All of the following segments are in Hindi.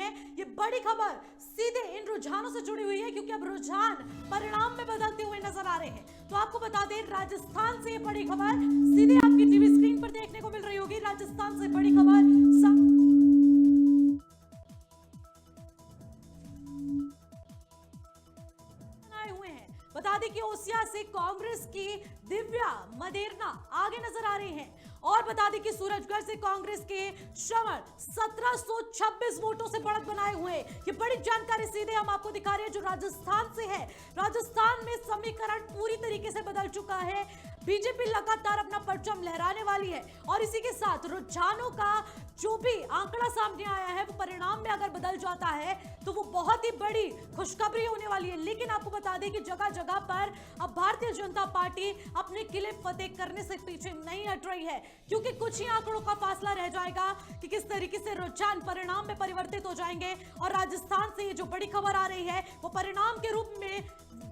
हैं। ये बड़ी खबर सीधे इन रुझानों से जुड़ी हुई है, क्योंकि अब रुझान परिणाम में बदलते हुए नजर आ रहे हैं। तो आपको बता दें, राजस्थान से ये बड़ी खबर सीधे आपकी टीवी स्क्रीन पर देखने को मिल रही होगी। राजस्थान से बड़ी खबर आए हुए हैं। बता दें कि ओसिया से कांग्रेस की दिव्या मदेरना आगे नजर आ रही हैं, और बता दें कि सूरजगढ़ से कांग्रेस के श्रवण 1726 वोटों से बढ़त बनाए हुए हैं। ये बड़ी जानकारी सीधे हम आपको दिखा रहे हैं जो राजस्थान से है। राजस्थान में समीकरण पूरी तरीके से बदल चुका है। बीजेपी लगातार अपना परचम लहराने वाली है, और इसी के साथ रुझानों का जो भी आंकड़ा सामने आया है वो परिणाम में अगर बदल जाता है तो वो बहुत ही बड़ी खुशखबरी होने वाली है। लेकिन आपको बता दें कि जगह जगह पर अब भारतीय जनता पार्टी अपने किले फतेह करने से पीछे नहीं हट रही है, क्योंकि कुछ ही आंकड़ों का फासला रह जाएगा कि किस तरीके से रुझान परिणाम में परिवर्तित हो जाएंगे, और राजस्थान से ये जो बड़ी खबर आ रही है वो परिणाम के रूप में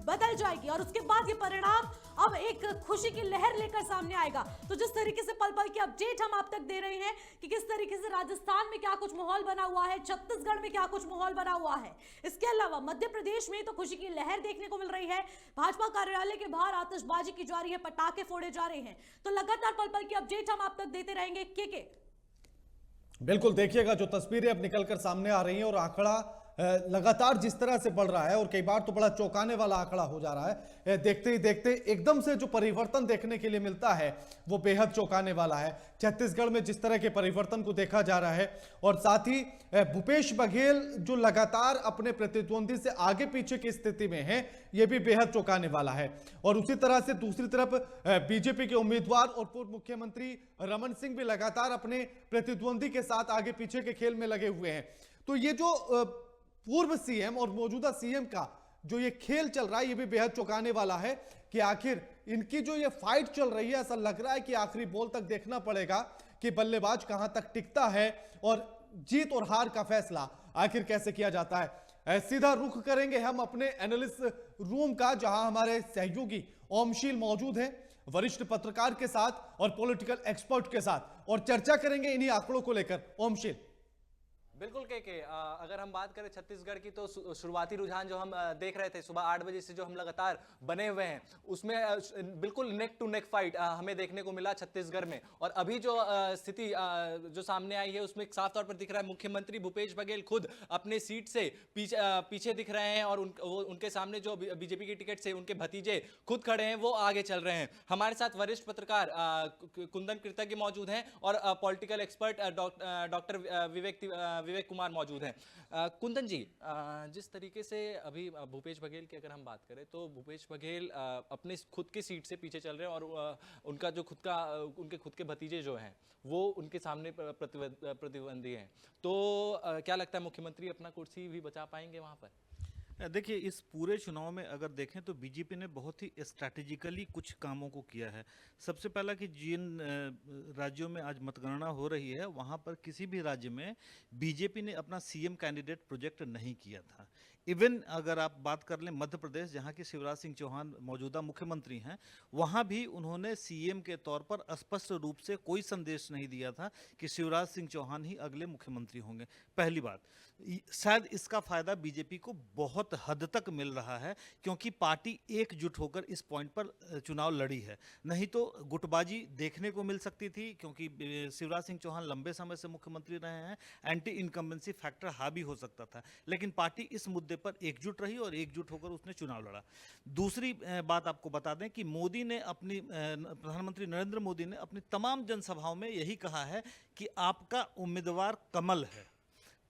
बदल जाएगी, और उसके बाद ये परिणाम अब एक खुशी की लहर लेकर सामने आएगा। तो जिस तरीके से पल पल की अपडेट हम आप तक दे रहे हैं कि किस तरीके से राजस्थान में क्या कुछ माहौल बना हुआ है, छत्तीसगढ़ में क्या कुछ माहौल बना हुआ है, इसके अलावा मध्य प्रदेश में तो खुशी की लहर देखने को मिल रही है। भाजपा कार्यालय के बाहर आतिशबाजी की जा रही है, पटाखे फोड़े जा रहे हैं। तो लगातार पल पल की अपडेट हम आप तक देते रहेंगे। के बिल्कुल देखिएगा जो तस्वीरें अब निकलकर सामने आ रही हैं, और आंकड़ा लगातार जिस तरह से बढ़ रहा है, और कई बार तो बड़ा चौंकाने वाला आंकड़ा हो जा रहा है। देखते ही देखते एकदम से जो परिवर्तन देखने के लिए मिलता है वो बेहद चौंकाने वाला है। छत्तीसगढ़ में जिस तरह के परिवर्तन को देखा जा रहा है, और साथ ही भूपेश बघेल जो लगातार अपने प्रतिद्वंदी से आगे पीछे की स्थिति में है, यह भी बेहद चौंकाने वाला है। और उसी तरह से दूसरी तरफ बीजेपी के उम्मीदवार और पूर्व मुख्यमंत्री रमन सिंह भी लगातार अपने प्रतिद्वंदी के साथ आगे पीछे के खेल में लगे हुए हैं। तो ये जो पूर्व सीएम और मौजूदा सीएम का जो ये खेल चल रहा है, ये भी बेहद चौंकाने वाला है कि आखिर इनकी जो ये फाइट चल रही है, ऐसा लग रहा है कि आखिरी बॉल तक देखना पड़ेगा कि बल्लेबाज कहां तक टिकता है, और जीत और हार का फैसला आखिर कैसे किया जाता है। सीधा रुख करेंगे हम अपने एनालिस्ट रूम का, जहां हमारे सहयोगी ओमशील मौजूद हैं, वरिष्ठ पत्रकार के साथ और पॉलिटिकल एक्सपर्ट के साथ, और चर्चा करेंगे इन्हीं आंकड़ों को लेकर। ओमशील। बिल्कुल के अगर हम बात करें छत्तीसगढ़ की, तो शुरुआती रुझान जो हम देख रहे थे सुबह 8 बजे से जो हम लगातार बने हुए हैं, उसमें बिल्कुल नेक टू नेक फाइट हमें देखने को मिला छत्तीसगढ़ में। और अभी जो स्थिति जो सामने आई है उसमें साफ तौर पर दिख रहा है मुख्यमंत्री भूपेश बघेल खुद अपने सीट से पीछे दिख रहे हैं, और उनके सामने जो बीजेपी की टिकट से उनके भतीजे खुद खड़े हैं वो आगे चल रहे हैं। हमारे साथ वरिष्ठ पत्रकार कुंदन कृतज्ञ मौजूद हैं, और political expert doctor Vivek Kumar मौजूद हैं। कुंदन जी, जिस तरीके से अभी भूपेश बघेल की अगर हम बात करें, तो भूपेश बघेल अपने खुद की सीट से पीछे चल रहे हैं, और उनका जो उनके खुद के भतीजे जो हैं वो उनके सामने प्रतिद्वंदी हैं। तो क्या लगता है मुख्यमंत्री अपना कुर्सी भी बचा पाएंगे वहां पर? देखिए, इस पूरे चुनाव में अगर देखें तो बीजेपी ने बहुत ही स्ट्रैटेजिकली कुछ कामों को किया है। सबसे पहला कि जिन राज्यों में आज मतगणना हो रही है वहाँ पर किसी भी राज्य में बीजेपी ने अपना सीएम कैंडिडेट प्रोजेक्ट नहीं किया था। इवन अगर आप बात कर लें मध्य प्रदेश, जहाँ के शिवराज सिंह चौहान मौजूदा मुख्यमंत्री हैं, वहाँ भी उन्होंने सीएम के तौर पर स्पष्ट रूप से कोई संदेश नहीं दिया था कि शिवराज सिंह चौहान ही अगले मुख्यमंत्री होंगे। पहली बात, शायद इसका फायदा बीजेपी को बहुत हद तक मिल रहा है, क्योंकि पार्टी एकजुट होकर इस पॉइंट पर चुनाव लड़ी है। नहीं तो गुटबाजी देखने को मिल सकती थी, क्योंकि शिवराज सिंह चौहान लंबे समय से मुख्यमंत्री रहे हैं, एंटी इनकम्बेंसी फैक्टर हावी हो सकता था। लेकिन पार्टी इस मुद्दे पर एकजुट रही और एकजुट होकर उसने चुनाव लड़ा। दूसरी बात आपको बता दें कि प्रधानमंत्री नरेंद्र मोदी ने अपनी तमाम जनसभाओं में यही कहा है कि आपका उम्मीदवार कमल है।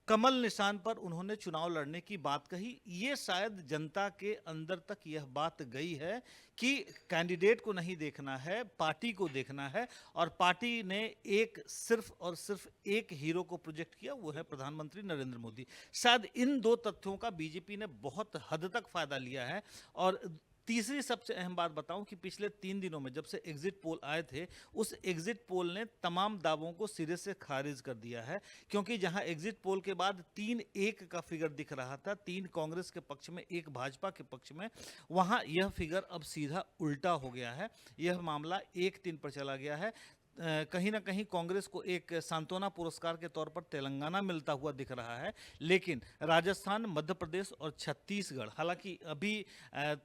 कमल निशान पर उन्होंने चुनाव लड़ने की बात कही। ये शायद जनता के अंदर तक यह बात गई है कि कैंडिडेट को नहीं देखना है, पार्टी को देखना है, और पार्टी ने सिर्फ और सिर्फ एक हीरो को प्रोजेक्ट किया, वो है प्रधानमंत्री नरेंद्र मोदी। शायद इन दो तथ्यों का बीजेपी ने बहुत हद तक फायदा लिया है। और तीसरी सबसे अहम बात बताऊं कि पिछले 3 दिनों में जब से एग्जिट पोल आए थे, उस एग्जिट पोल ने तमाम दावों को सिरे से खारिज कर दिया है। क्योंकि जहां एग्जिट पोल के बाद 3-1 का फिगर दिख रहा था, 3 कांग्रेस के पक्ष में 1 भाजपा के पक्ष में, वहां यह फिगर अब सीधा उल्टा हो गया है। यह मामला 1-3 पर चला गया है। कहीं ना कहीं कांग्रेस को एक सांत्वना पुरस्कार के तौर पर तेलंगाना मिलता हुआ दिख रहा है, लेकिन राजस्थान, मध्य प्रदेश और छत्तीसगढ़, हालांकि अभी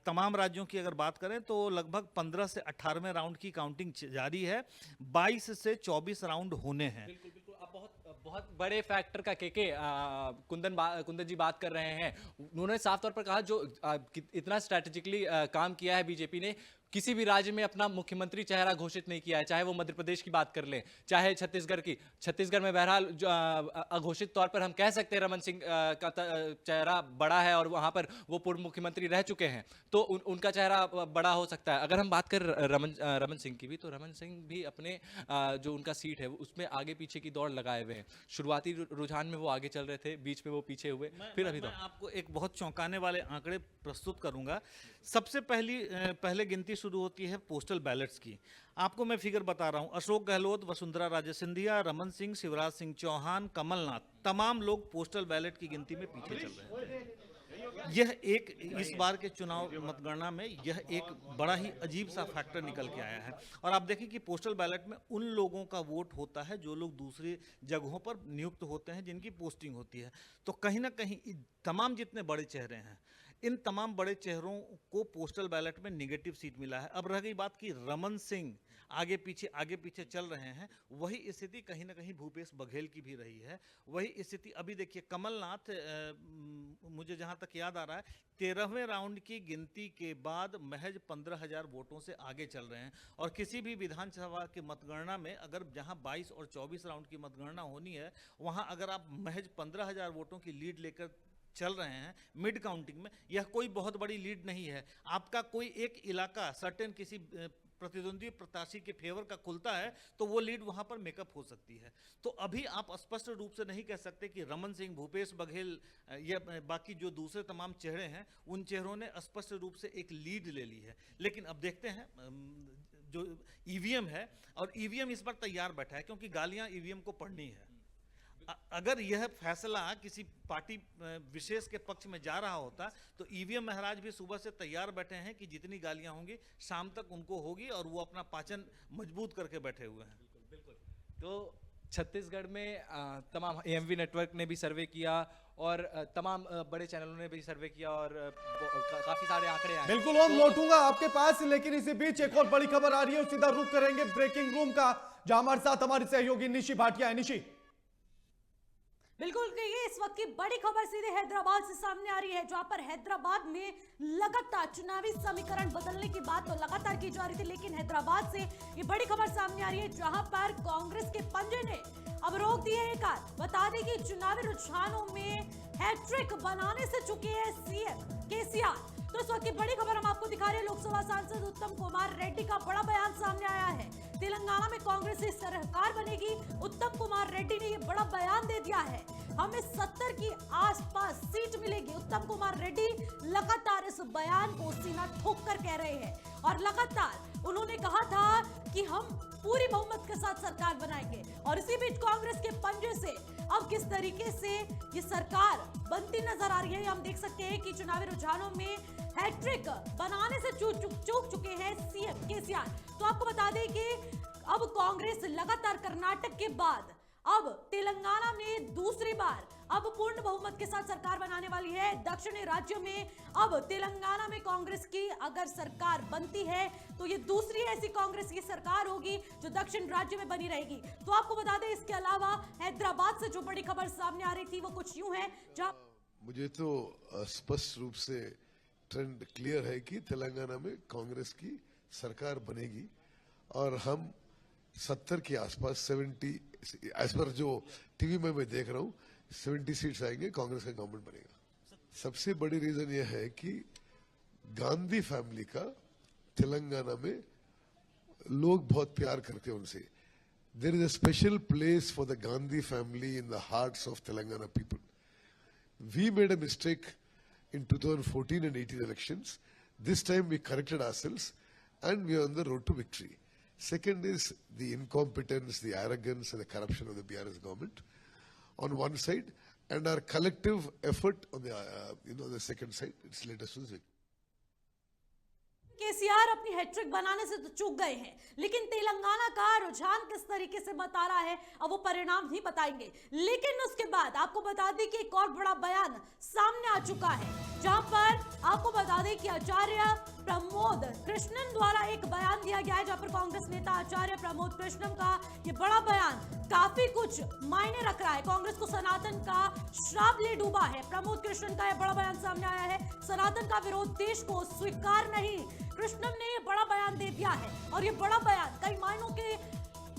तमाम राज्यों की अगर बात करें तो लगभग 15 से 18वें राउंड की काउंटिंग जारी है, 22 से 24 राउंड होने हैं। बिल्कुल बिल्कुल, आप बहुत बड़े फैक्टर का कुंदन जी बात कर रहे हैं। उन्होंने साफ तौर पर कहा जो इतना स्ट्रैटेजिकली काम किया है बीजेपी ने, किसी भी राज्य में अपना मुख्यमंत्री चेहरा घोषित नहीं किया है, चाहे वो मध्य प्रदेश की बात कर लें, चाहे छत्तीसगढ़ में बहरहाल अघोषित तौर पर हम कह सकते हैं रमन सिंह का चेहरा बड़ा है और वहां पर वो पूर्व मुख्यमंत्री रह चुके हैं, तो उनका चेहरा बड़ा हो सकता है। अगर हम बात कर रमन सिंह की भी, तो रमन सिंह भी अपने जो उनका सीट है उसमें आगे पीछे की दौड़ लगाए हुए हैं। शुरुआती रुझान में वो आगे चल रहे थे, बीच में वो पीछे हुए, फिर अभी मैं आपको एक बहुत चौंकाने वाले आंकड़े प्रस्तुत करूंगा। सबसे पहले गिनती शुरू होती है पोस्टल बैलेट्स की। आपको मैं फिगर बता रहा हूं, अशोक गहलोत, वसुंधरा राजे सिंधिया, रमन सिंह, शिवराज सिंह चौहान, कमलनाथ, तमाम लोग पोस्टल बैलेट की गिनती में पीछे चल रहे हैं। यह एक इस बार के चुनाव मतगणना में यह एक बड़ा ही अजीब सा फैक्टर निकल के आया है। और आप देखें कि पोस्टल बैलेट में उन लोगों का वोट होता है जो लोग दूसरी जगहों पर नियुक्त होते हैं, जिनकी पोस्टिंग होती है। तो कहीं ना कहीं तमाम जितने बड़े चेहरे हैं, इन तमाम बड़े चेहरों को पोस्टल बैलेट में निगेटिव सीट मिला है। अब रह गई बात कि रमन सिंह आगे पीछे चल रहे हैं, वही स्थिति कहीं ना कहीं भूपेश बघेल की भी रही है। वही स्थिति अभी देखिए, कमलनाथ मुझे जहां तक याद आ रहा है 13वें राउंड की गिनती के बाद महज 15,000 वोटों से आगे चल रहे हैं। और किसी भी विधानसभा की मतगणना में अगर जहां 22 और 24 राउंड की मतगणना होनी है, वहां अगर आप महज 15,000 वोटों की लीड लेकर चल रहे हैं मिड काउंटिंग में, यह कोई बहुत बड़ी लीड नहीं है। आपका कोई एक इलाका सर्टेन किसी प्रतिद्वंदी प्रत्याशी के फेवर का खुलता है तो वो लीड वहां पर मेकअप हो सकती है। तो अभी आप स्पष्ट रूप से नहीं कह सकते कि रमन सिंह, भूपेश बघेल या बाकी जो दूसरे तमाम चेहरे हैं, उन चेहरों ने स्पष्ट रूप से एक लीड ले ली है। लेकिन अब देखते हैं जो ईवीएम है, और ईवीएम इस बार तैयार बैठा है क्योंकि गालियां ईवीएम को पढ़नी है। अगर यह फैसला किसी पार्टी विशेष के पक्ष में जा रहा होता तो ईवीएम महाराज भी सुबह से तैयार बैठे हैं कि जितनी गालियां होंगी शाम तक उनको होगी, और वो अपना पाचन मजबूत करके बैठे हुए हैं। बिल्कुल। तो छत्तीसगढ़ में तमाम एएमवी नेटवर्क ने भी सर्वे किया और तमाम बड़े चैनलों ने भी सर्वे किया और काफी सारे आंकड़े आए। बिल्कुल ओम, लौटूंगा आपके पास, लेकिन इसी बीच एक और बड़ी खबर आ रही है, सीधा रुख करेंगे ब्रेकिंग रूम का, जहां हमारे साथ हमारी सहयोगी निशी भाटिया है। निशी, बिल्कुल, ये इस वक्त की बड़ी खबर सीधे हैदराबाद से सामने आ रही है, जहां पर हैदराबाद में लगातार चुनावी समीकरण बदलने की बात तो लगातार की जा रही थी, लेकिन हैदराबाद से ये बड़ी खबर सामने आ रही है जहां पर कांग्रेस के पंजे ने अब रोक दिए एक हाथ। बता दें कि चुनावी रुझानों में हैट्रिक बनाने से चुके हैं सीएम केसीआर। तो इस वक्त की बड़ी खबर हम आपको दिखा रहे हैं, लोकसभा सांसद उत्तम कुमार रेड्डी का बड़ा बयान सामने आया है। तेलंगाना में कांग्रेस से सरकार बनेगी, उत्तम कुमार रेड्डी ने ये बड़ा बयान दे दिया है। हमें 70 की आसपास सीट मिलेगी। उत्तम कुमार रेड्डी लगातार इस बयान को सीना ठोक कर कह रहे हैं और लगातार उन्होंने कहा था कि हम पूरी बहुमत के साथ सरकार बनाएंगे। और इसी बीच कांग्रेस के पंजे से अब किस तरीके से ये सरकार बनती नजर आ रही है, हम देख सकते हैं कि चुनावी रुझानों में हैट्रिक बनाने से चूक चुके हैं सीएम केसीआर। तो आपको बता दें कि अब कांग्रेस लगातार कर्नाटक के बाद अब तेलंगाना में दूसरी बार अब पूर्ण बहुमत के साथ सरकार बनाने वाली है। दक्षिणी राज्यों में अब तेलंगाना में कांग्रेस की अगर सरकार बनती है तो ये दूसरी ऐसी कांग्रेस की सरकार होगी जो दक्षिण राज्य में बनी रहेगी। तो आपको बता दें, इसके अलावा हैदराबाद से जो बड़ी खबर सामने आ रही थी वो कुछ यूं है, जहां मुझे तो स्पष्ट रूप से ट्रेंड क्लियर है कि तेलंगाना में कांग्रेस की सरकार बनेगी और हम 70 के आसपास 70 एज पर जो टीवी में मैं देख रहा हूं 70 सीट्स आएंगे, कांग्रेस का गवर्नमेंट बनेगा। सबसे बड़ी रीजन यह है कि गांधी फैमिली का तेलंगाना में लोग बहुत प्यार करते हैं उनसे। There is a special place for the Gandhi family in the hearts of Telangana people. We made a mistake in 2014 and 18 elections. This time we corrected ourselves and we are on the road to victory. Second is the incompetence, the arrogance and the corruption of the BRS government on one side, and our collective effort on the the second side. It's led us to this victory. KCR अपनी हैट्रिक बनाने से तो चूक गए हैं, लेकिन तेलंगाना का रुझान किस तरीके से बता रहा है अब वो परिणाम ही बताएंगे। लेकिन उसके बाद आपको बता दें कि एक और बड़ा बयान सामने आ चुका है, जहां पर आपको बता दें कि आचार्य प्रमोद कृष्णन द्वारा एक बयान दिया गया है, जहां पर कांग्रेस नेता आचार्य प्रमोद कृष्णन का ये बड़ा बयान काफी कुछ मायने रख रहा है। कांग्रेस को सनातन का श्राप ले डूबा है। प्रमोद कृष्णन का यह बड़ा बयान सामने आया है, सनातन का विरोध देश को स्वीकार नहीं। कृष्णन ने यह बड़ा बयान दे दिया है और ये बड़ा बयान कई मायनों के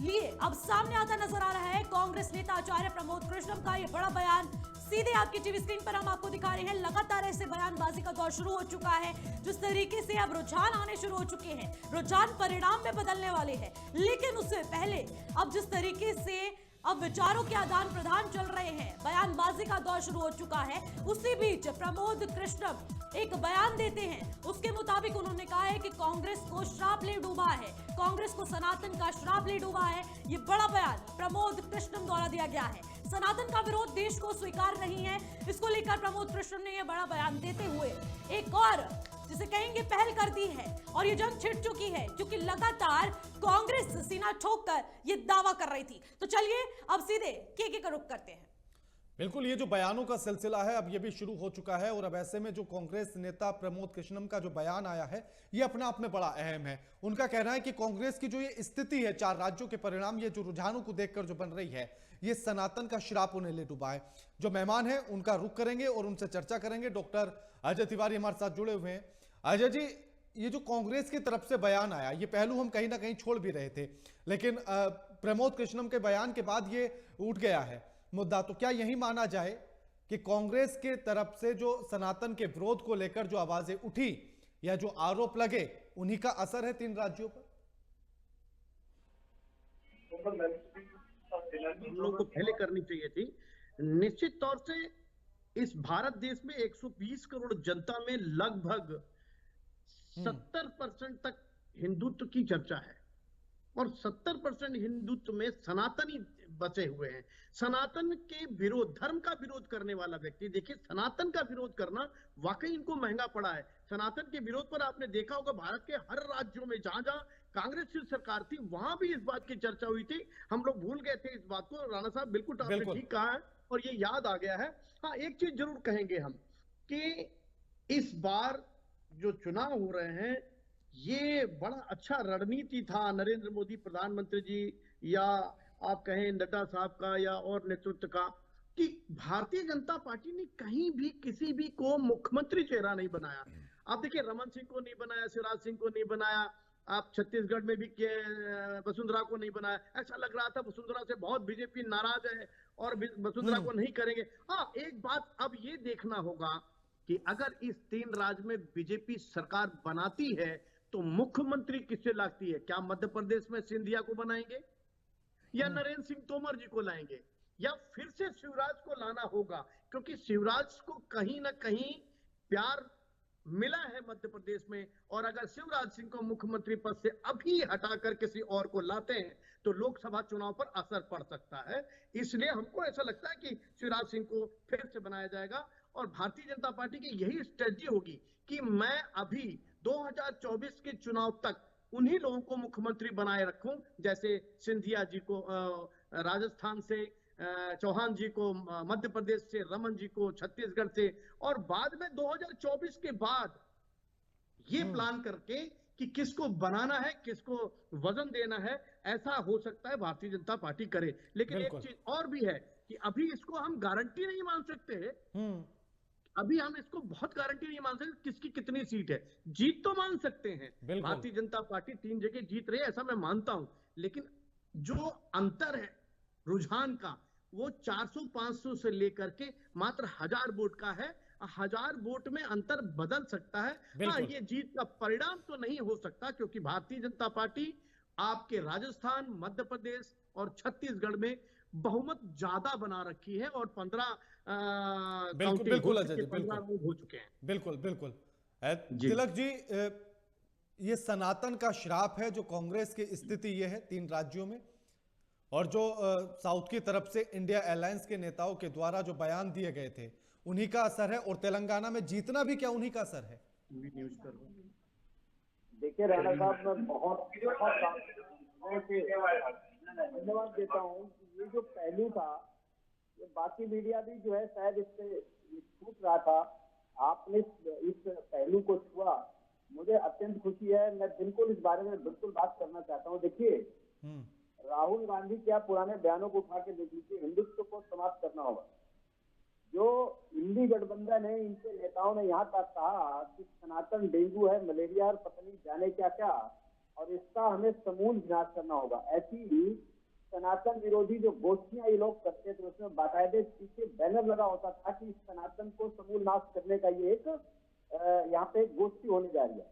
लिए अब सामने आता नजर आ रहा है। कांग्रेस नेता आचार्य प्रमोद कृष्णन का ये बड़ा बयान सीधे आपकी टीवी स्क्रीन पर हम आपको दिखा रहे हैं। लगातार ऐसे बयानबाजी का दौर शुरू हो चुका है, जिस तरीके से अब रुझान आने शुरू हो चुके हैं, रुझान परिणाम में बदलने वाले हैं। लेकिन उससे पहले अब जिस तरीके से अब विचारों के आदान प्रदान चल रहे हैं, बयानबाजी का दौर शुरू हो चुका है, उसी बीच प्रमोद कृष्णन एक बयान देते हैं। उसके मुताबिक उन्होंने कहा है कि कांग्रेस को श्राप ले डूबा है, कांग्रेस को सनातन का श्राप ले डूबा है। ये बड़ा बयान प्रमोद कृष्णन द्वारा दिया गया है। सनातन का विरोध देश को स्वीकार नहीं है, इसको लेकर प्रमोद कृष्णन ने यह बड़ा बयान देते हुए एक और जिसे कहेंगे पहल कर दी है और ये जंग छिड़ चुकी है, क्योंकि लगातार कांग्रेस सीना ठोककर ये दावा कर रही थी। तो चलिए अब सीधे के का रुख करते हैं। बिल्कुल, ये जो बयानों का सिलसिला है अब ये भी शुरू हो चुका है और अब ऐसे में जो कांग्रेस नेता प्रमोद कृष्णन का जो बयान आया है ये अपने आप में बड़ा अहम है। उनका कहना है कि कांग्रेस की जो ये स्थिति है, 4 राज्यों के परिणाम, ये जो रुझानों को देखकर जो बन रही है, ये सनातन का श्राप उन्हें ले डूबा है। जो मेहमान है उनका रुख करेंगे और उनसे चर्चा करेंगे। डॉक्टर अजय तिवारी हमारे साथ जुड़े हुए हैं। अजय जी, ये जो कांग्रेस की तरफ से बयान आया, ये पहलू हम कहीं ना कहीं छोड़ भी रहे थे, लेकिन प्रमोद कृष्णन के बयान के बाद ये उठ गया है मुद्दा। तो क्या यही माना जाए कि कांग्रेस के तरफ से जो सनातन के विरोध को लेकर जो आवाजें उठी या जो आरोप लगे, उन्हीं का असर है 3 राज्यों पर? हम लोग को पहले करनी चाहिए थी। निश्चित तौर से इस भारत देश में 120 करोड़ जनता में लगभग 70% तक हिंदुत्व की चर्चा है और 70% हिंदुत्व में सनातनी बचे हुए हैं। सनातन के विरोध, धर्म का विरोध करने वाला व्यक्ति, देखिए सनातन का विरोध करना वाकई इनको महंगा पड़ा है। सनातन के विरोध पर आपने देखा होगा भारत के हर राज्यों में जहां जहां कांग्रेस की सरकार थी वहां भी इस बात की चर्चा हुई थी। हम लोग भूल गए थे इस बात को। राणा साहब बिल्कुल आपने ठीक कहा है और ये याद आ गया है। हाँ, एक चीज जरूर कहेंगे हम कि इस बार जो चुनाव हो रहे हैं ये बड़ा अच्छा रणनीति था नरेंद्र मोदी प्रधानमंत्री जी या आप कहें नड्डा साहब का या और नेतृत्व का, कि भारतीय जनता पार्टी ने कहीं भी किसी भी को मुख्यमंत्री चेहरा नहीं बनाया। आप देखिए रमन सिंह को नहीं बनाया, शिवराज सिंह को नहीं बनाया, आप छत्तीसगढ़ में भी वसुंधरा को नहीं बनाया। ऐसा लग रहा था वसुंधरा से बहुत बीजेपी नाराज है और वसुंधरा को नहीं करेंगे। हाँ, एक बात अब ये देखना होगा कि अगर इस 3 राज्य में बीजेपी सरकार बनाती है तो मुख्यमंत्री किससे लगती है? क्या मध्य प्रदेश में सिंधिया को बनाएंगे या नरेंद्र सिंह तोमर जी को लाएंगे या फिर से शिवराज को लाना होगा? क्योंकि शिवराज को कहीं ना कहीं प्यार मिला है मध्य प्रदेश में, और अगर शिवराज सिंह को मुख्यमंत्री पद से अभी हटाकर किसी और को लाते हैं तो लोकसभा चुनाव पर असर पड़ सकता है। इसलिए हमको ऐसा लगता है कि शिवराज सिंह को फिर से बनाया जाएगा और भारतीय जनता पार्टी की यही स्ट्रेटजी होगी कि मैं अभी 2024 के चुनाव तक उन्हीं लोगों को मुख्यमंत्री बनाए रखूं, जैसे सिंधिया जी को राजस्थान से, चौहान जी को मध्य प्रदेश से, रमन जी को छत्तीसगढ़ से, और बाद में 2024 के बाद ये प्लान करके कि किसको बनाना है, किसको वजन देना है, ऐसा हो सकता है भारतीय जनता पार्टी करे। लेकिन एक चीज और भी है कि अभी इसको हम गारंटी नहीं मान सकते। अभी हम इसको बहुत गारंटी नहीं मान सकते किसकी कितनी सीट है। जीत तो मान सकते हैं, भारतीय जनता पार्टी 3 जगह जीत रही है ऐसा मैं मानता हूं, लेकिन जो अंतर है रुझान का वो 400-500 से लेकर के मात्र 1000 वोट का है। 1000 वोट में अंतर बदल सकता है। हाँ, ये जीत का परिणाम तो नहीं हो सकता क्योंकि भारतीय जनता पार्टी आपके राजस्थान, मध्य प्रदेश और छत्तीसगढ़ में बहुमत ज्यादा बना रखी है और 15 बिल्कुल अजय जी, 15 हो चुके हैं। बिल्कुल बिल्कुल तिलक जी, ये सनातन का श्राप है जो कांग्रेस की स्थिति ये है 3 राज्यों में, और जो साउथ की तरफ से इंडिया अलायंस के नेताओं के द्वारा जो बयान दिए गए थे उन्हीं का असर है, और तेलंगाना में जीतना भी क्या उन्हीं का असर है? देखिए राणा साहब, मैं बहुत धन्यवाद देता हूँ कि ये जो पहलू था, ये बाकी मीडिया भी जो है शायद इससे छूट रहा था, आपने इस पहलू को छुआ, मुझे अत्यंत खुशी है। मैं बिल्कुल इस बारे में बिल्कुल बात करना चाहता हूँ। देखिए, राहुल गांधी क्या पुराने बयानों को उठा के देख लीजिए, हिंदुत्व को समाप्त करना होगा। जो इंडी गठबंधन है, इनके नेताओं ने यहाँ तक कहा कि सनातन डेंगू है, मलेरिया और पता नहीं जाने क्या क्या, और इसका हमें समूल विनाश करना होगा। ऐसी ही सनातन विरोधी जो गोष्ठियां ये लोग करते थे, उसमें बाकायदे पीछे बैनर लगा होता था कि सनातन को समूल नाश करने का ये एक यहाँ पे गोष्ठी होने जा रही है।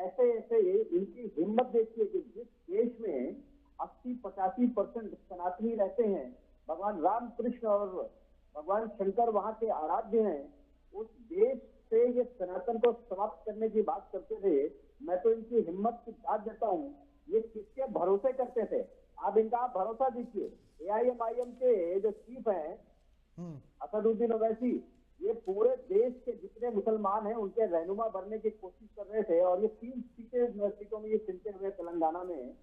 ऐसे ऐसे इनकी हिम्मत देखिए कि जिस देश में 80-85% सनातनी रहते हैं, भगवान राम कृष्ण और भगवान शंकर वहां के आराध्य हैं, उस देश से ये सनातन को समाप्त करने की बात करते थे। मैं तो इनकी हिम्मत की दाद देता हूँ। ये किसके भरोसे करते थे? आप इनका भरोसा दीजिए। AIMIM के जो चीफ हैं असदुद्दीन ओवैसी, ये पूरे देश के जितने मुसलमान हैं उनके रहनुमा बनने की कोशिश कर रहे थे, और ये 3 सीटों में ये चुनते हुए तेलंगाना में।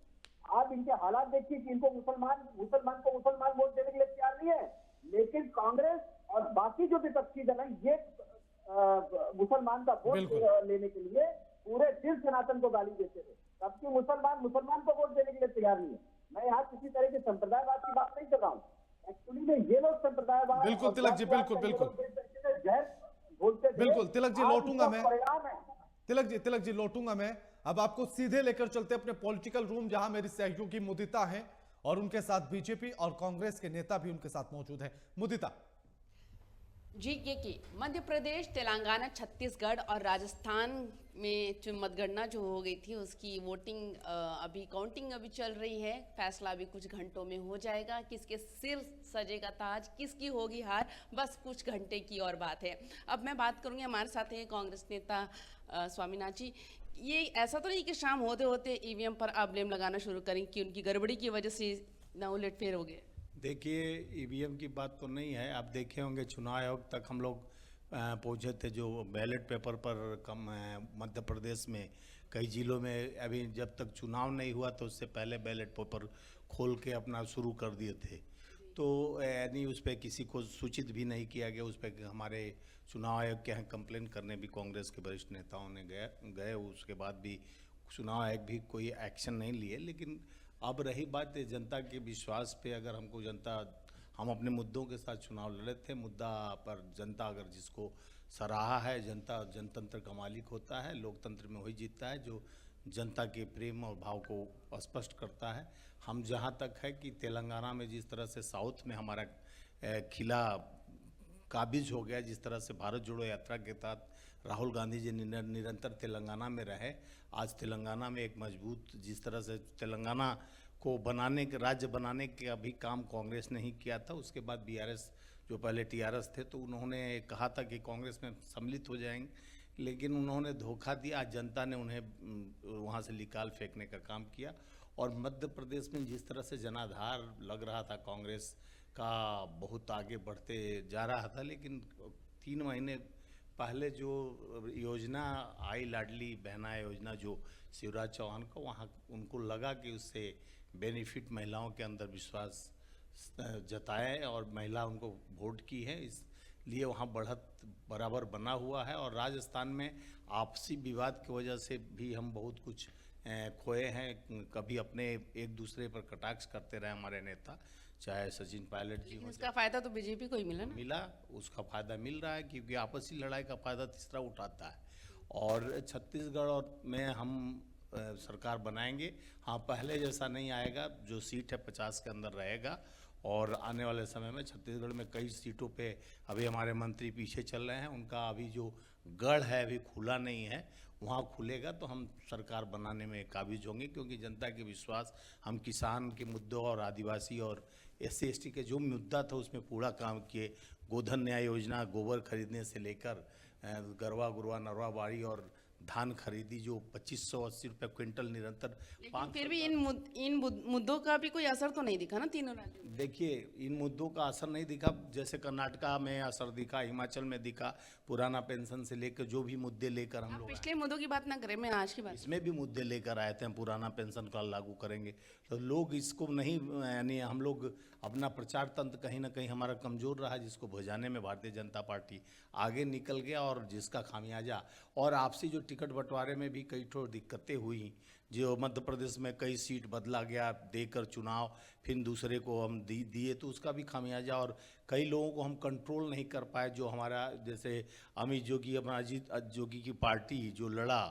आप इनके हालात देखिए कि इनको मुसलमान वोट देने के लिए तैयार नहीं है, लेकिन कांग्रेस और बाकी जो विपक्षी दल है ये मुसलमान का वोट लेने के लिए पूरे दिन सनातन को गाली देते थे। सबके मुसलमान को वोट देने के लिए तैयार नहीं है। मैं यहाँ किसी तरह के संप्रदायवाद की बात नहीं कर रहा हूँ। एक्चुअली में ये लोग संप्रदायवाद, बिल्कुल तिलक जी, बिल्कुल तिलक जी, लौटूंगा मैं तिलक जी लौटूंगा मैं। अब आपको सीधे लेकर चलते अपने पॉलिटिकल रूम, जहां मेरी सहयोगी मुदिता हैं और उनके साथ बीजेपी और कांग्रेस के नेता भी उनके साथ मौजूद हैं। मुदिता जी, ये मध्य प्रदेश, तेलंगाना, छत्तीसगढ़ और राजस्थान में जो मतगणना जो हो गई थी उसकी वोटिंग अभी काउंटिंग अभी चल रही है। फैसला अभी कुछ घंटों में हो जाएगा। किसके सिर सजेगा ताज, किसकी होगी हार, बस कुछ घंटे की और बात है। अब मैं बात करूंगी, हमारे साथ हैं कांग्रेस नेता स्वामीनाथ जी। ये ऐसा तो नहीं कि शाम होते होते ईवीएम पर आप ब्लेम लगाना शुरू करें कि उनकी गड़बड़ी की वजह से ना उलट फेर हो गए? देखिए, ईवीएम की बात तो नहीं है। आप देखे होंगे चुनाव आयोग तक हम लोग पहुँचे थे, जो बैलेट पेपर पर कम मध्य प्रदेश में कई जिलों में अभी जब तक चुनाव नहीं हुआ तो उससे पहले बैलेट पेपर खोल के अपना शुरू कर दिए थे। तो यानी उस पर किसी को सूचित भी नहीं किया गया। उस पर हमारे चुनाव आयोग के यहाँ कंप्लेन करने भी कांग्रेस के वरिष्ठ नेताओं ने गए। उसके बाद भी चुनाव आयोग भी कोई एक्शन नहीं लिए। लेकिन अब रही बात जनता के विश्वास पे, अगर हमको जनता, हम अपने मुद्दों के साथ चुनाव लड़े थे, मुद्दा पर जनता अगर जिसको सराहा है, जनता जनतंत्र का मालिक होता है, लोकतंत्र में वही जीतता है जो जनता के प्रेम और भाव को स्पष्ट करता है। हम जहाँ तक है कि तेलंगाना में जिस तरह से साउथ में हमारा खिला काबिज हो गया, जिस तरह से भारत जोड़ो यात्रा के तहत राहुल गांधी जी निरंतर तेलंगाना में रहे, आज तेलंगाना में एक मजबूत, जिस तरह से तेलंगाना को बनाने के, राज्य बनाने के अभी काम कांग्रेस ने ही किया था। उसके बाद बीआरएस, जो पहले टीआरएस थे, तो उन्होंने कहा था कि कांग्रेस में सम्मिलित हो जाएंगे, लेकिन उन्होंने धोखा दिया। आज जनता ने उन्हें वहाँ से निकाल फेंकने का काम किया। और मध्य प्रदेश में जिस तरह से जनाधार लग रहा था कांग्रेस का, बहुत आगे बढ़ते जा रहा था, लेकिन 3 महीने पहले जो योजना आई, लाडली बहना योजना, जो शिवराज चौहान को, वहाँ उनको लगा कि उससे बेनिफिट महिलाओं के अंदर विश्वास जताए और महिला उनको वोट की है, इसलिए वहाँ बढ़त बराबर बना हुआ है। और राजस्थान में आपसी विवाद की वजह से भी हम बहुत कुछ खोए हैं। कभी अपने एक दूसरे पर कटाक्ष करते रहे हमारे नेता, चाहे सचिन पायलट जी हो। इसका फायदा तो बीजेपी को ही मिला ना? मिला, उसका फायदा मिल रहा है, क्योंकि आपसी लड़ाई का फायदा तीसरा उठाता है। और छत्तीसगढ़ और में हम सरकार बनाएंगे। हाँ, पहले जैसा नहीं आएगा, जो सीट है 50 के अंदर रहेगा। और आने वाले समय में छत्तीसगढ़ में कई सीटों पे अभी हमारे मंत्री पीछे चल रहे हैं, उनका अभी जो गढ़ है अभी खुला नहीं है, वहाँ खुलेगा तो हम सरकार बनाने में काबिज होंगे। क्योंकि जनता के विश्वास, हम किसान के मुद्दों और आदिवासी और SC ST के जो मुद्दा था उसमें पूरा काम किए। गोधन न्याय योजना, गोबर खरीदने से लेकर गरवा गुरवा नरवा बाड़ी और धान खरीदी जो 2580 रुपये क्विंटल निरंतर लेकिन फिर भी इन मुद्दों का भी कोई असर तो नहीं दिखा ना तीनों राज्यों में। देखिए, इन मुद्दों का असर नहीं दिखा। जैसे कर्नाटका में असर दिखा, हिमाचल में दिखा, पुराना पेंशन से लेकर जो भी मुद्दे लेकर हम लोग पिछले मुद्दों की बात ना करें, मैं आज की बात। इसमें भी मुद्दे लेकर आए थे, हम पुराना पेंशन का लागू करेंगे, तो लोग इसको नहीं, यानी हम लोग अपना प्रचार तंत्र कहीं ना कहीं हमारा कमज़ोर रहा, जिसको भुजाने में भारतीय जनता पार्टी आगे निकल गया और जिसका खामियाजा। और आपसी जो टिकट बंटवारे में भी कई ठो दिक्कतें हुई, जो मध्य प्रदेश में कई सीट बदला गया देकर चुनाव, फिर दूसरे को हम दिए तो उसका भी खामियाजा। और कई लोगों को हम कंट्रोल नहीं कर पाए, जो हमारा जैसे अमित जोगी, अपना अजीत जोगी की पार्टी जो लड़ा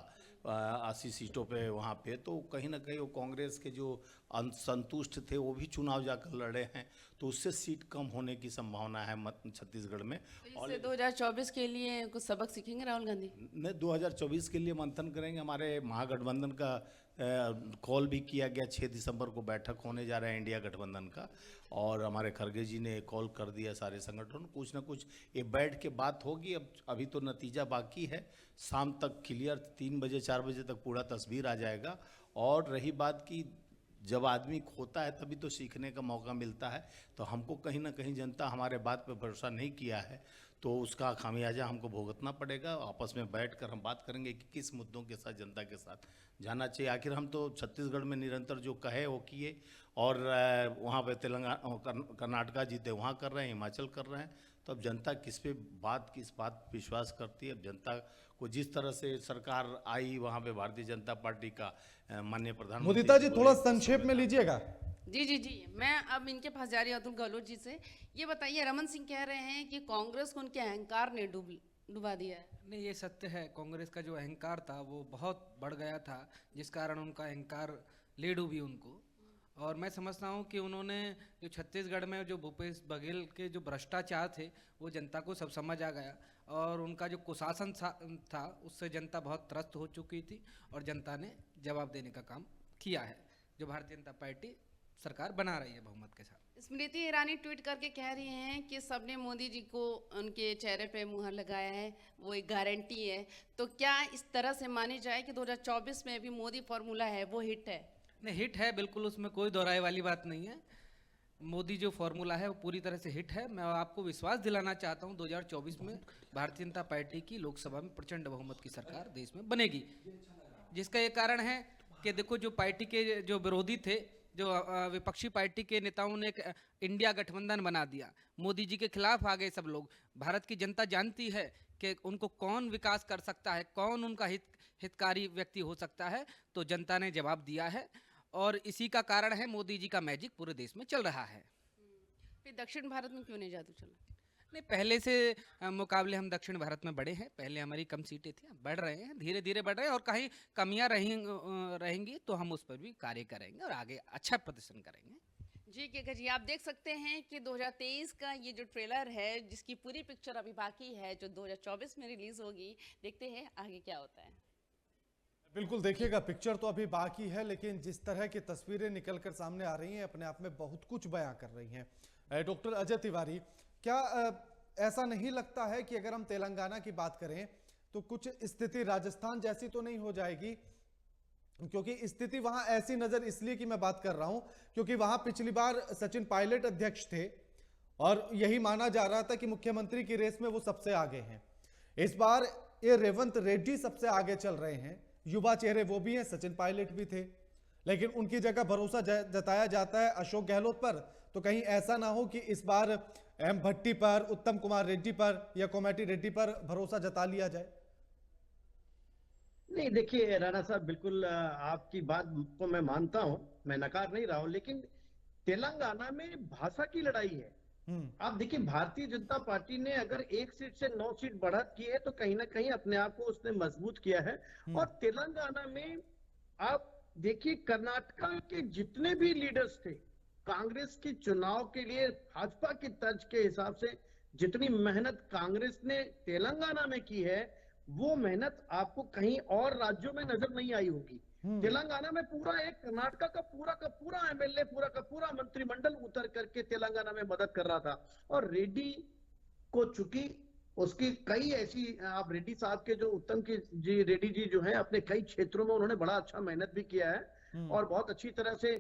80 सीटों पे वहाँ पे, तो कहीं ना कहीं वो कांग्रेस के जो संतुष्ट थे वो भी चुनाव जाकर लड़े हैं, तो उससे सीट कम होने की संभावना है छत्तीसगढ़ में। तो इससे 2024 के लिए कुछ सबक सीखेंगे राहुल गांधी? नहीं, 2024 के लिए मंथन करेंगे। हमारे महागठबंधन का कॉल भी किया गया, 6 दिसंबर को बैठक होने जा रहा है इंडिया गठबंधन का, और हमारे खड़गे जी ने कॉल कर दिया सारे संगठन, कुछ ना कुछ ये बैठ के बात होगी। अभी तो नतीजा बाकी है, शाम तक क्लियर 3 बजे 4 बजे तक पूरा तस्वीर आ जाएगा। और रही बात की जब आदमी खोता है तभी तो सीखने का मौका मिलता है, तो हमको कहीं ना कहीं जनता हमारे बात पे भरोसा नहीं किया है, तो उसका खामियाजा हमको भुगतना पड़ेगा। आपस में बैठकर हम बात करेंगे कि किस मुद्दों के साथ जनता के साथ जाना चाहिए। आखिर हम तो छत्तीसगढ़ में निरंतर जो कहे वो किए, और वहाँ पे तेलंगाना कर्नाटका जीते वहाँ कर रहे हैं, हिमाचल कर रहे हैं, तो अब जनता किस बात विश्वास करती है। अब जनता को जिस तरह से सरकार आई, वहाँ पे भारतीय जनता पार्टी का माननीय प्रधानमंत्री मुदिता जी थोड़ा संक्षेप में लीजिएगा। जी, मैं अब इनके पास जा रही हूँ अतुल गहलोत जी से। ये बताइए, रमन सिंह कह रहे हैं कि कांग्रेस को उनके अहंकार ने डुबा दिया है। नहीं, ये सत्य है। कांग्रेस का जो अहंकार था वो बहुत बढ़ गया था, जिस कारण उनका अहंकार ले डूबी उनको। और मैं समझता हूँ कि उन्होंने जो छत्तीसगढ़ में जो भूपेश बघेल के जो भ्रष्टाचार थे वो जनता को सब समझ आ गया, और उनका जो कुशासन था उससे जनता बहुत त्रस्त हो चुकी थी, और जनता ने जवाब देने का काम किया है, जो भारतीय जनता पार्टी सरकार बना रही है बहुमत के साथ। स्मृति ईरानी ट्वीट करके कह रही हैं कि सबने मोदी जी को उनके चेहरे पे मुहर लगाया है, वो एक गारंटी है। तो क्या इस तरह से मानी जाए कि 2024 में भी मोदी फॉर्मूला है वो हिट है? नहीं, हिट है बिल्कुल, उसमें कोई दोहराए वाली बात नहीं है। मोदी जो फॉर्मूला है वो पूरी तरह से हिट है। मैं आपको विश्वास दिलाना चाहता हूँ 2024 में भारतीय जनता पार्टी की लोकसभा में प्रचंड बहुमत की सरकार देश में बनेगी, जिसका ये कारण है कि देखो, जो पार्टी के जो विरोधी थे, जो विपक्षी पार्टी के नेताओं ने एक इंडिया गठबंधन बना दिया, मोदी जी के खिलाफ आ गए सब लोग। भारत की जनता जानती है कि उनको कौन विकास कर सकता है, कौन उनका हितकारी व्यक्ति हो सकता है, तो जनता ने जवाब दिया है, और इसी का कारण है मोदी जी का मैजिक पूरे देश में चल रहा है। फिर दक्षिण भारत में क्यों नहीं जादू चला? नहीं, पहले से मुकाबले हम दक्षिण भारत में बढ़े हैं। पहले हमारी कम सीटें थी, बढ़ रहे हैं, धीरे धीरे बढ़ रहे हैं, और कहीं कमियां रहेंगी तो हम उस पर भी कार्य करेंगे और आगे अच्छा प्रदर्शन करेंगे। जी के जी, आप देख सकते हैं कि 2023 का ये जो ट्रेलर है, जिसकी पूरी पिक्चर अभी बाकी है, जो 2024 में रिलीज होगी। देखते हैं आगे क्या होता है। बिल्कुल, देखिएगा, पिक्चर तो अभी बाकी है, लेकिन जिस तरह की तस्वीरें निकलकर सामने आ रही हैं अपने आप में बहुत कुछ बयां कर रही हैं। डॉक्टर अजय तिवारी, क्या ऐसा नहीं लगता है कि अगर हम तेलंगाना की बात करें तो कुछ स्थिति राजस्थान जैसी तो नहीं हो जाएगी? क्योंकि स्थिति वहां ऐसी नजर इसलिए कि मैं बात कर रहा हूं क्योंकि वहां पिछली बार सचिन पायलट अध्यक्ष थे और यही माना जा रहा था कि मुख्यमंत्री की रेस में वो सबसे आगे हैं। इस बार ये रेवंत रेड्डी सबसे आगे चल रहे हैं, युवा चेहरे वो भी हैं, सचिन पायलट भी थे, लेकिन उनकी जगह भरोसा जताया जाता है अशोक गहलोत पर। तो कहीं ऐसा ना हो कि इस बार एम भट्टी पर, उत्तम कुमार रेड्डी पर या कोमैटी रेड्डी पर भरोसा जता लिया जाए? नहीं, देखिए राणा साहब, बिल्कुल आपकी बात को मैं मानता हूं, मैं नकार नहीं रहा हूं, लेकिन तेलंगाना में भाषा की लड़ाई है। आप देखिए, भारतीय जनता पार्टी ने अगर 1 सीट से 9 सीट बढ़त की है तो कहीं ना कहीं अपने आप को उसने मजबूत किया है। और तेलंगाना में आप देखिए, कर्नाटका के जितने भी लीडर्स थे, कांग्रेस के चुनाव के लिए भाजपा की तर्ज के हिसाब से जितनी मेहनत कांग्रेस ने तेलंगाना में की है, वो मेहनत आपको कहीं और राज्यों में नजर नहीं आई होगी। तेलंगाना में पूरा एक कर्नाटका का पूरा एमएलए, पूरा का पूरा मंत्रिमंडल उतर करके तेलंगाना में मदद कर रहा था। और रेड्डी को चूंकि उसकी कई ऐसी, आप रेड्डी साहब के जो उत्तम की जी रेड्डी जी जो है अपने कई क्षेत्रों में उन्होंने बड़ा अच्छा मेहनत भी किया है और बहुत अच्छी तरह से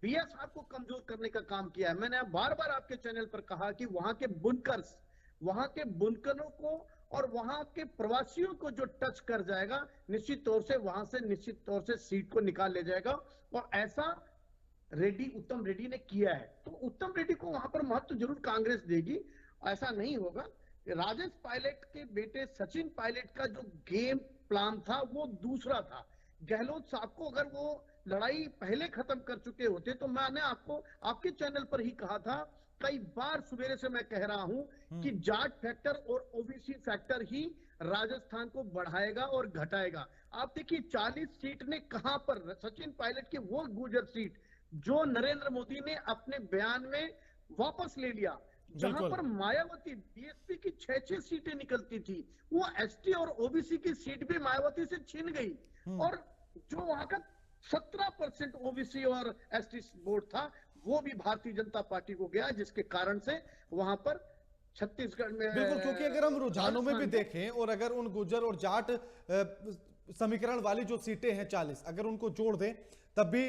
बीएस साहब को कमजोर करने का काम किया है। मैंने बार बार आपके चैनल पर कहा कि वहां के बुनकर्स, वहां के बुनकरों को और वहां के प्रवासियों को जो टच कर जाएगा, निश्चित तौर से वहां से निश्चित तौर से सीट को निकाल ले जाएगा। और ऐसा उत्तम रेड्डी ने किया है, तो उत्तम रेड्डी को वहां पर महत्व जरूर कांग्रेस देगी। ऐसा नहीं होगा। राजेश पायलट के बेटे सचिन पायलट का जो गेम प्लान था वो दूसरा था। गहलोत साहब को अगर वो लड़ाई पहले खत्म कर चुके होते तो मैंने आपको आपके चैनल पर ही कहा था, कई बार सवेरे से मैं कह रहा हूं कि जाट फैक्टर और ओबीसी फैक्टर ही राजस्थान को बढ़ाएगा और घटाएगा। आप देखिए 40 सीट ने कहां पर, सचिन पायलट की वो गुजर सीट जो नरेंद्र मोदी ने अपने बयान में वापस ले लिया, जहां पर मायावती बीएसपी की 6-6 सीटें निकलती थी, वो एसटी और ओबीसी की सीट भी मायावती से छीन गई। और जो वहां का 17% ओबीसी और एसटी वोट था वो भी भारतीय जनता पार्टी को गया, जिसके कारण से वहां पर छत्तीसगढ़ में बिल्कुल, क्योंकि अगर हम रुझानों में भी देखें और अगर उन गुर्जर और जाट समीकरण वाली जो सीटें हैं 40, अगर उनको जोड़ दें तब भी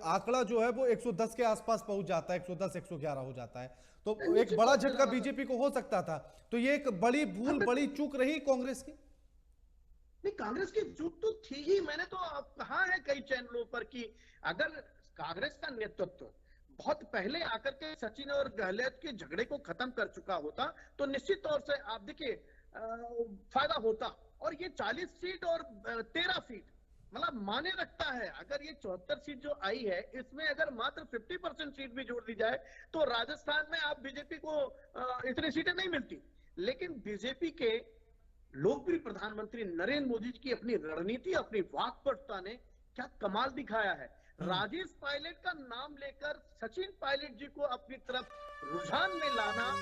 आंकड़ा जो है वो 110 के आसपास पहुंच जाता है, 110 111 हो जाता है। तो एक बड़ा झटका बीजेपी को हो सकता था। तो ये एक बड़ी भूल, बड़ी चूक रही कांग्रेस की। नहीं, कांग्रेस की चूक तो थी ही। मैंने तो कहा है कई चैनलों पर कि अगर कांग्रेस का नेतृत्व बहुत पहले आकर के सचिन और गहलोत के झगड़े को खत्म कर चुका होता तो निश्चित तौर से आप देखिए फायदा होता। और ये 40 सीट और 13 सीट मतलब माने रखता है। अगर ये 74 सीट जो आई है इसमें अगर मात्र 50% सीट भी जोड़ दी जाए तो राजस्थान में आप बीजेपी को इतनी सीटें नहीं मिलती। लेकिन बीजेपी के लोकप्रिय प्रधानमंत्री नरेंद्र मोदी की अपनी रणनीति, अपनी वाकपटुता ने क्या कमाल दिखाया है। राजेश पायलट का नाम लेकर सचिन पायलट जी को अपनी तरफ रुझान में लाना।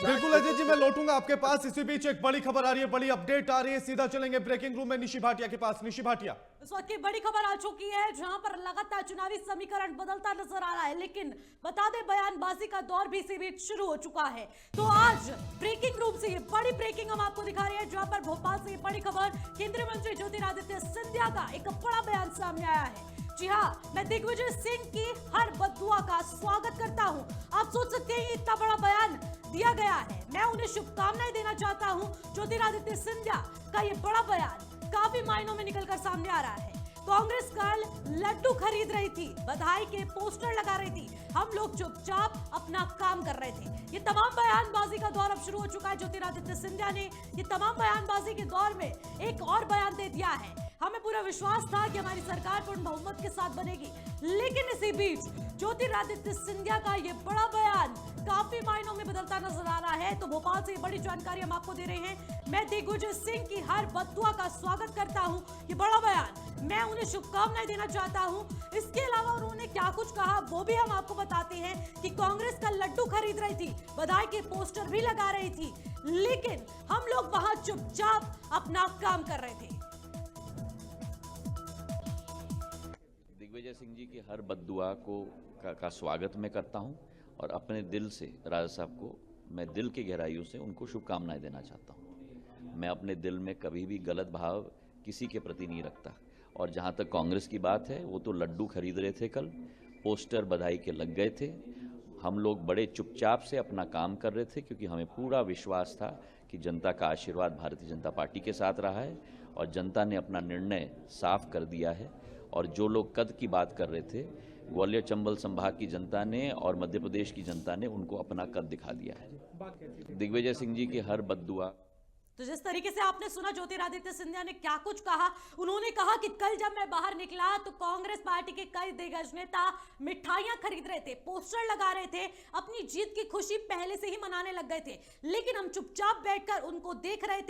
बिल्कुल अजय जी, मैं लौटूंगा आपके पास। इसी बीच एक बड़ी खबर आ रही है, बड़ी अपडेट आ रही है। सीधा चलेंगे ब्रेकिंग रूम में निशी भाटिया के पास। निशी भाटिया, इस वक्त की बड़ी खबर आ चुकी है जहां पर लगातार चुनावी समीकरण बदलता नजर आ रहा है, लेकिन बता दें बयानबाजी का दौर भी इसी बीच शुरू हो चुका है। तो आज ब्रेकिंग रूम से ये बड़ी ब्रेकिंग हम आपको दिखा रहे हैं, जहां पर भोपाल से ये बड़ी खबर, केंद्रीय मंत्री ज्योतिरादित्य सिंधिया का एक बड़ा बयान सामने आया है। जी हाँ, मैं दिग्विजय सिंह की हर बद्दुआ का स्वागत करता हूं। आप सोच सकते हैं इतना बड़ा बयान दिया गया है, मैं उन्हें शुभकामनाएं देना चाहता हूं। ज्योतिरादित्य सिंधिया का ये बड़ा बयान काफी मायनों में निकलकर सामने आ रहा है। कांग्रेस कल लड्डू खरीद रही थी, बधाई के पोस्टर लगा रही थी, हम लोग चुपचाप अपना काम कर रहे थे। ये तमाम बयानबाजी का दौर अब शुरू हो चुका है। ज्योतिरादित्य सिंधिया ने ये तमाम बयानबाजी के दौर में एक और बयान दे दिया है, हमें पूरा विश्वास था कि हमारी सरकार पूर्ण बहुमत के साथ बनेगी। लेकिन इसी बीच ज्योतिरादित्य सिंधिया का ये बड़ा बयान काफी मायनों में बदलता नजर आ रहा है। तो भोपाल से ये बड़ी जानकारी हम आपको दे रहे हैं। मैं दिग्विजय सिंह की हर बद्दुआ का स्वागत करता हूं। ये बड़ा बयान, मैं उन्हें शुभकामनाएं देना चाहता हूं। इसके अलावा उन्होंने क्या कुछ कहा वो भी हम आपको बताते हैं कि कांग्रेस का लड्डू खरीद रही थी, बधाई के पोस्टर भी लगा रही थी, लेकिन हम लोग वहां चुपचाप अपना काम कर रहे थे। दिग्विजय सिंह जी की हर बद्दुआ का स्वागत मैं करता हूं और अपने दिल से राजा साहब को मैं दिल की गहराइयों से उनको शुभकामनाएं देना चाहता हूं। मैं अपने दिल में कभी भी गलत भाव किसी के प्रति नहीं रखता। और जहां तक कांग्रेस की बात है, वो तो लड्डू खरीद रहे थे, कल पोस्टर बधाई के लग गए थे, हम लोग बड़े चुपचाप से अपना काम कर रहे थे क्योंकि हमें पूरा विश्वास था कि जनता का आशीर्वाद भारतीय जनता पार्टी के साथ रहा है और जनता ने अपना निर्णय साफ कर दिया है। और जो लोग कद की बात कर रहे थे, ग्वालियर चंबल संभाग की जनता ने और मध्य प्रदेश की जनता ने उनको अपना कद दिखा दिया है। दिग्विजय सिंह जी की हर बद्दुआ। तो जिस तरीके से आपने सुना ज्योतिरादित्य सिंधिया ने क्या कुछ कहा, उन्होंने कहा कि कल जब मैं बाहर निकला तो कांग्रेस पार्टी के कई दिग्गज नेता मिठाइयां खरीद रहे थे, पोस्टर लगा रहे थे, अपनी जीत की खुशी पहले से ही मनाने लग गए थे, लेकिन हम चुपचाप बैठकर उनको देख रहे थे।